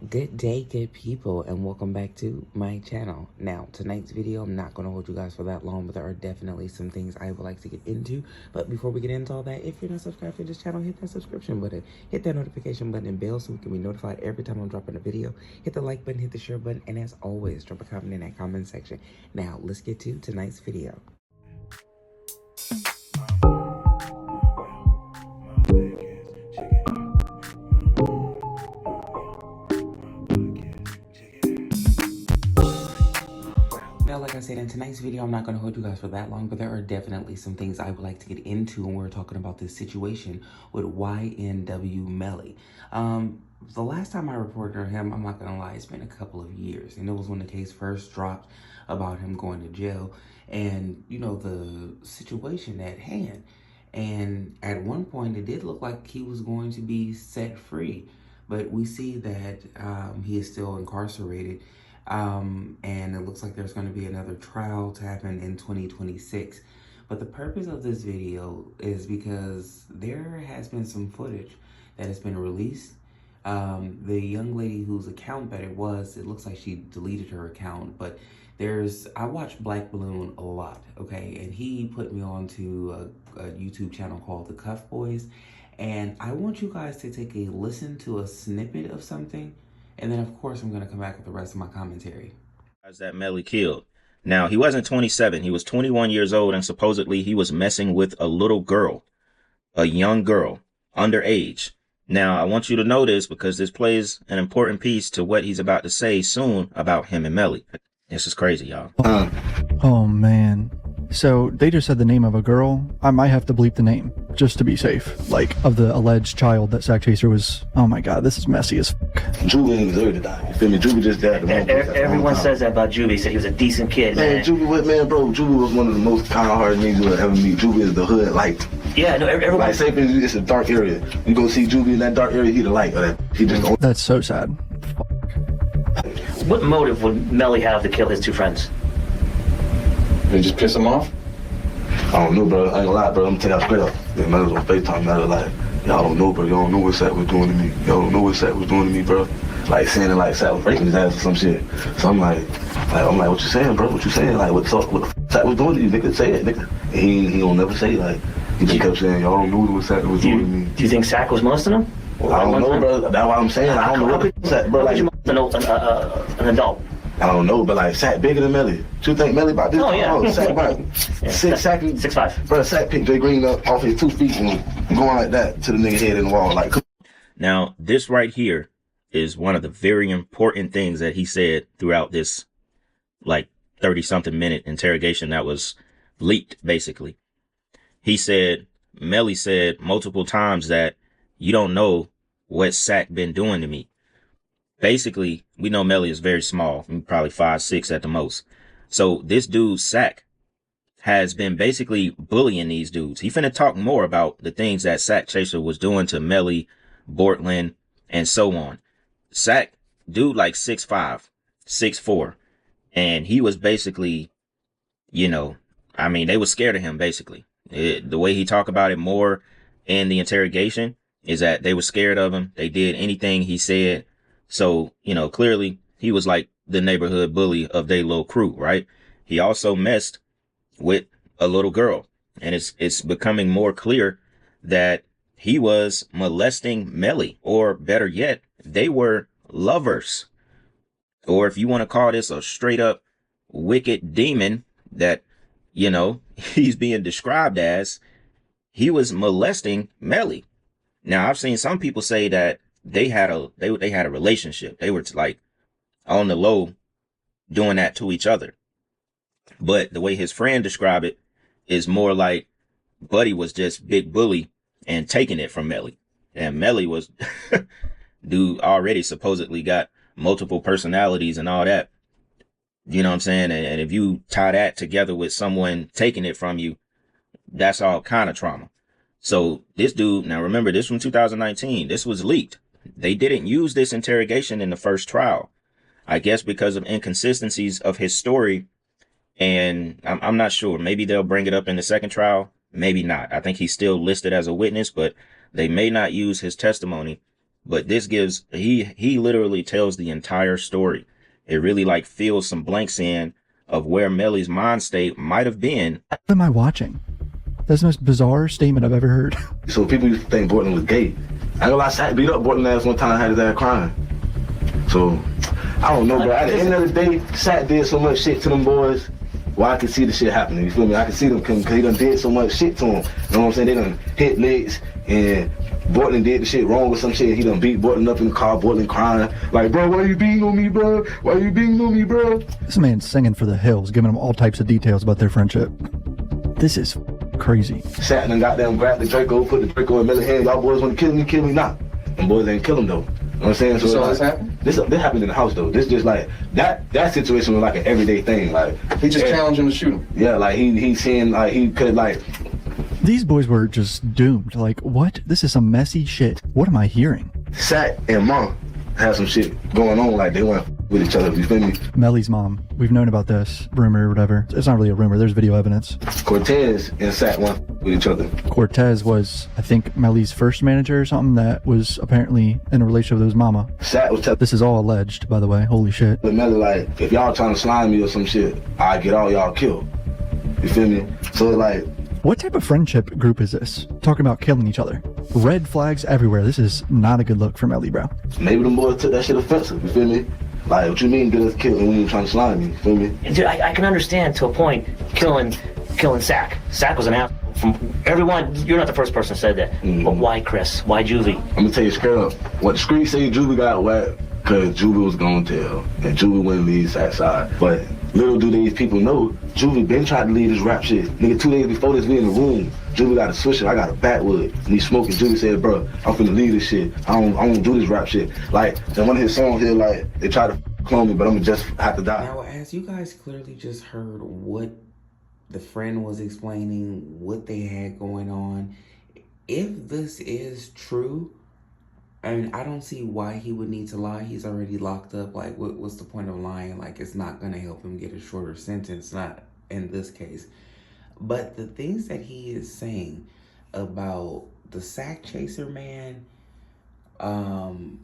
Good day, good people, and welcome back to my channel. Now, tonight's video, I'm not going to hold you guys for that long, but there are definitely some things I would like to get into. But before we get into all that, if you're not subscribed to this channel, hit that subscription button, hit that notification button and bell so we can be notified every time I'm dropping a video. Hit the like button, hit the share button, and as always, drop a comment in that comment section. Now, let's get to tonight's video. Now, like I said, in tonight's video, I'm not going to hold you guys for that long, but there are definitely some things I would like to get into when we're talking about this situation with YNW Melly. The last time I reported on him, I'm not going to lie, it's been a couple of years. And it was when the case first dropped about him going to jail and, you know, the situation at hand. And at one point, it did look like he was going to be set free. But we see that he is still incarcerated. And it looks like there's going to be another trial to happen in 2026. But the purpose of this video is because there has been some footage that has been released. The young lady whose account that it looks like she deleted her account, but I watch Black Balloon a lot, okay? And he put me on to a YouTube channel called The Cuff Boys. And I want you guys to take a listen to a snippet of something. And then, of course, I'm going to come back with the rest of my commentary. That Melly killed. Now, he wasn't 27. He was 21 years old, and supposedly he was messing with a little girl, a young girl, underage. Now, I want you to know this because this plays an important piece to what he's about to say soon about him and Melly. This is crazy, y'all. Oh, man. So they just said the name of a girl. I might have to bleep the name just to be safe. Like, of the alleged child that Sakchaser was. Oh my god, this is messy as fuck. Juvie ain't deserve to die. You feel me? Juvie just died. Everyone says that about Juvie. Said he was a decent kid, man. Juvie, Juvie was one of the most kind-hearted niggas you'll ever meet. Juvie is the hood light. Yeah, no, everyone. Like, say it's a dark area. You go see Juvie in that dark area, he the light of that. He just. That's so sad. What motive would Melly have to kill his two friends? They just piss him off? I don't know, bro. I ain't gonna lie, bro. I'm telling y'all straight up. Yeah, man, was on FaceTime, man. Like, y'all don't know, bro. Y'all don't know what Sat was doing to me. Y'all don't know what Sat was doing to me, bro. Like, saying it like Sat was raping his ass or some shit. So I'm like, what you saying, bro? What you saying? Like, what the Sat was doing to you, nigga? Say it, nigga. And he don't never say, like, he just kept saying, y'all don't know what Sat was doing to me. Do you think Sack was molesting him? Well, I don't know, bro. That's what I'm saying. I don't know what Sat, bro. Like, an adult. I don't know, but like Sack bigger than Melly. What you think Melly about this? Oh yeah. Oh, Sack about yeah. 6'5". Bro, Sack picked Jay Green up off his 2 feet and going like that to the nigga head in the wall. Like, now, this right here is one of the very important things that he said throughout this, like, 30-something minute interrogation that was leaked, basically. He said, Melly said multiple times that you don't know what Sack been doing to me. Basically, we know Melly is very small, probably 5'6" at the most. So this dude, Sack, has been basically bullying these dudes. He finna talk more about the things that Sakchaser was doing to Melly, Bortland, and so on. Sack, dude like 6'5", 6'4", and he was basically, you know, I mean, they were scared of him, basically. The way he talked about it more in the interrogation is that they were scared of him. They did anything he said. So, you know, clearly he was like the neighborhood bully of their little crew, right? He also messed with a little girl, and it's becoming more clear that he was molesting Melly, or better yet, they were lovers. Or if you want to call this a straight up wicked demon that, you know, he's being described as, he was molesting Melly. Now, I've seen some people say that they had a relationship. They were like on the low doing that to each other. But the way his friend described it is more like Buddy was just big bully and taking it from Melly. And Melly was dude already supposedly got multiple personalities and all that. You know what I'm saying? And if you tie that together with someone taking it from you, that's all kind of trauma. So this dude, now remember, this from 2019, this was leaked. They didn't use this interrogation in the first trial, I guess because of inconsistencies of his story. And I'm not sure. Maybe they'll bring it up in the second trial. Maybe not. I think he's still listed as a witness, but they may not use his testimony but this gives, he literally tells the entire story. It really like fills some blanks in of where Melly's mind state might have been. What am I watching? That's the most bizarre statement I've ever heard. So people used to think Bortland was gay. I ain't gonna lie, Sack beat up Bortland ass one time, had his ass crying. So, I don't know, bro. At the end of the day, Sack did so much shit to them boys. Well, I can see the shit happening, you feel me? I can see them coming, because he done did so much shit to them. You know what I'm saying? They done hit licks, and Bortland did the shit wrong with some shit. He done beat Bortland up in the car, Bortland crying. Like, bro, why you beating on me, bro? Why you beating on me, bro? This man's singing for the hills, giving them all types of details about their friendship. This is crazy. Sat and goddamn grabbed the Draco, put the Draco in Melly's hand. Y'all boys want to kill me now. Them boys ain't kill him, though. You know what I'm saying? So this happened? This happened in the house, though. This just like, that situation was like an everyday thing. Like, He just challenged him to shoot him. yeah, like he's saying like he could like, These boys were just doomed. Like, what? This is some messy shit. What am I hearing? Sat and Mom had some shit going on, like they went with each other, you feel me? Melly's mom. We've known about this rumor or whatever. It's not really a rumor. There's video evidence. Cortez and Sat went with each other. Cortez was, I think, Melly's first manager or something that was apparently in a relationship with his mama. Sat was telling This is all alleged, by the way. Holy shit. Melly like, if y'all trying to slime me or some shit, I get all y'all killed. You feel me? So like, What type of friendship group is this? Talking about killing each other. Red flags everywhere. This is not a good look for Melly, bro. maybe them boys took that shit offensive, you feel me? Like, what you mean get us killed and we ain't trying to slime me, you feel me? Dude, I can understand to a point killing Sack. Sack was an ass. From everyone, you're not the first person who said that. But why Chris? Why Juvie? I'm gonna tell you straight up. What the streets say Juvie got whacked, cause Juvie was gonna tell. And Juvie wouldn't leave Sack's side. But little do these people know, Juvie been tried to leave this rap shit. Nigga, 2 days before this, we in the room. Juvie got a swisher, I got a backwood. And he smoking. Juvie said, bro, I'm finna leave this shit. I don't do this rap shit. Like, in one of his songs here, like, they try to clone me, but I'ma just have to die. Now, as you guys clearly just heard what the friend was explaining, what they had going on, if this is true, I mean, I don't see why he would need to lie. He's already locked up. Like, what's the point of lying? Like, it's not going to help him get a shorter sentence, not in this case. But the things that he is saying about the Sakchaser man,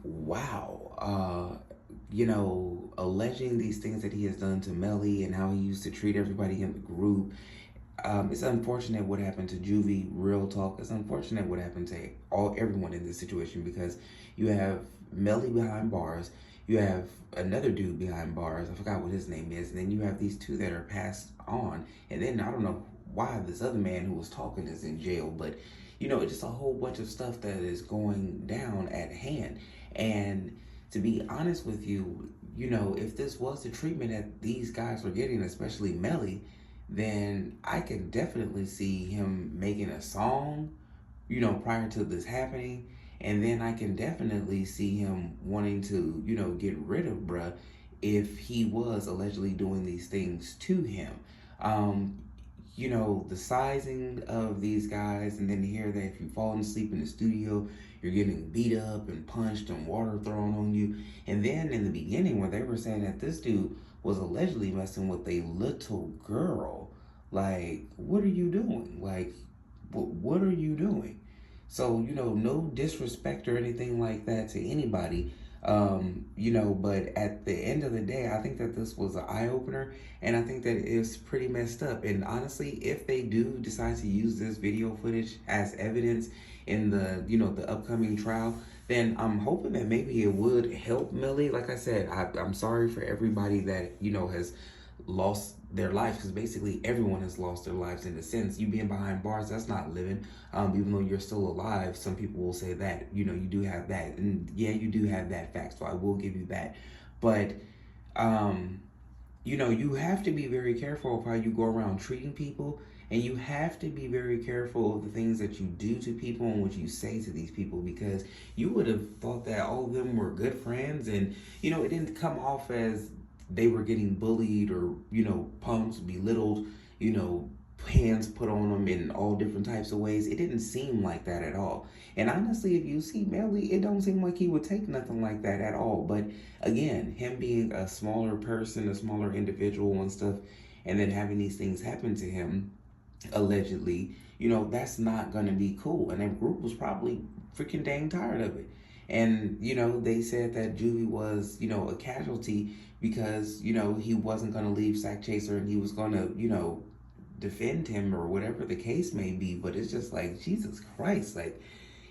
wow. You know, alleging these things that he has done to Melly and how he used to treat everybody in the group. It's unfortunate what happened to Juvie, real talk. It's unfortunate what happened to everyone in this situation, because you have Melly behind bars, you have another dude behind bars, I forgot what his name is, and then you have these two that are passed on, and then I don't know why this other man who was talking is in jail, but you know, it's just a whole bunch of stuff that is going down at hand. And to be honest with you, you know, if this was the treatment that these guys were getting, especially Melly, then I can definitely see him making a song, you know, prior to this happening. And then I can definitely see him wanting to, you know, get rid of bruh if he was allegedly doing these things to him. You know, the sizing of these guys, and then to hear that if you've fallen asleep in the studio, you're getting beat up and punched and water thrown on you. And then in the beginning, when they were saying that this dude was allegedly messing with a little girl, like, what are you doing? Like, what are you doing? So, you know, no disrespect or anything like that to anybody, you know, but at the end of the day, I think that this was an eye-opener, and I think that it's pretty messed up. And honestly, if they do decide to use this video footage as evidence in the, you know, the upcoming trial, then I'm hoping that maybe it would help Melly. Like I said, I'm sorry for everybody that, you know, has lost their life, because basically everyone has lost their lives in a sense. You being behind bars, that's not living. Even though you're still alive, some people will say that, you know, you do have that. And yeah, you do have that fact, so I will give you that. But, you know, you have to be very careful of how you go around treating people. And you have to be very careful of the things that you do to people and what you say to these people, because you would have thought that all of them were good friends, and, you know, it didn't come off as they were getting bullied or, you know, pumped, belittled, you know, hands put on them in all different types of ways. It didn't seem like that at all. And honestly, if you see Melly, it don't seem like he would take nothing like that at all. But again, him being a smaller person, a smaller individual and stuff, and then having these things happen to him, allegedly, you know, that's not going to be cool. And that group was probably freaking dang tired of it. And, you know, they said that Juvie was, you know, a casualty because, you know, he wasn't going to leave Sakchaser and he was going to, you know, defend him or whatever the case may be. But it's just like, Jesus Christ, like,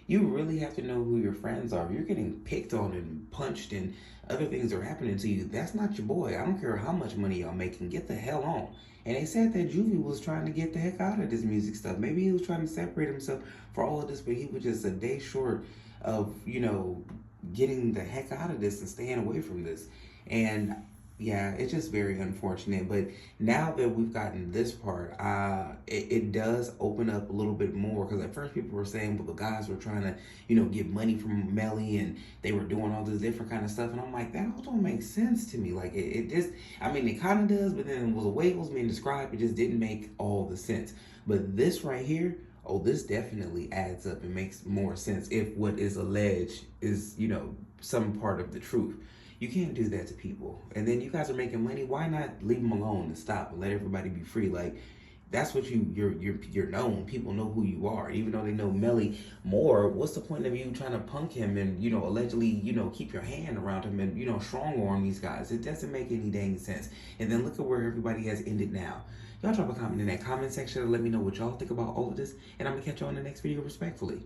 you really have to know who your friends are. If you're getting picked on and punched and other things are happening to you, that's not your boy. I don't care how much money y'all making. Get the hell on. And they said that Juvie was trying to get the heck out of this music stuff. Maybe he was trying to separate himself for all of this, but he was just a day short of, you know, getting the heck out of this and staying away from this. And yeah, it's just very unfortunate. But now that we've gotten this part, it does open up a little bit more, because at first people were saying, well, the guys were trying to, you know, get money from Melly and they were doing all this different kind of stuff. And I'm like, that all don't make sense to me. Like, it just, I mean, it kind of does, but then it was the way it was being described, it just didn't make all the sense. But this right here, oh, this definitely adds up and makes more sense if what is alleged is, you know, some part of the truth. You can't do that to people. And then you guys are making money. Why not leave them alone and stop and let everybody be free? Like, that's what you're known. People know who you are. Even though they know Melly more, what's the point of you trying to punk him and, you know, allegedly, you know, keep your hand around him and, you know, strong arm these guys? It doesn't make any dang sense. And then look at where everybody has ended now. Y'all drop a comment in that comment section and let me know what y'all think about all of this. And I'm going to catch y'all in the next video respectfully.